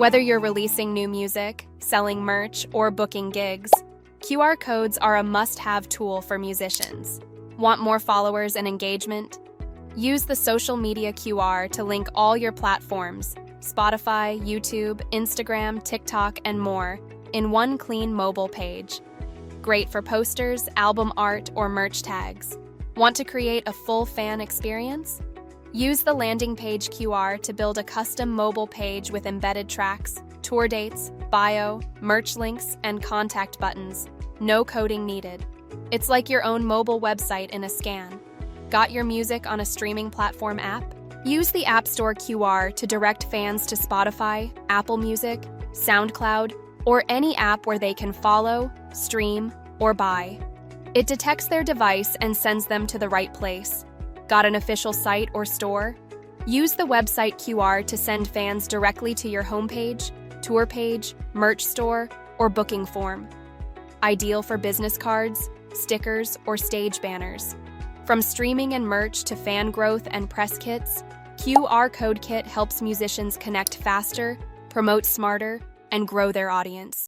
Whether you're releasing new music, selling merch, or booking gigs, QR codes are a must-have tool for musicians. Want more followers and engagement? Use the social media QR to link all your platforms, Spotify, YouTube, Instagram, TikTok, and more, in one clean mobile page. Great for posters, album art, or merch tags. Want to create a full fan experience? Use the landing page QR to build a custom mobile page with embedded tracks, tour dates, bio, merch links, and contact buttons. No coding needed. It's like your own mobile website in a scan. Got your music on a streaming platform app? Use the App Store QR to direct fans to Spotify, Apple Music, SoundCloud, or any app where they can follow, stream, or buy. It detects their device and sends them to the right place. Got an official site or store? Use the website QR to send fans directly to your homepage, tour page, merch store, or booking form. Ideal for business cards, stickers, or stage banners. From streaming and merch to fan growth and press kits, QR Code Kit helps musicians connect faster, promote smarter, and grow their audience.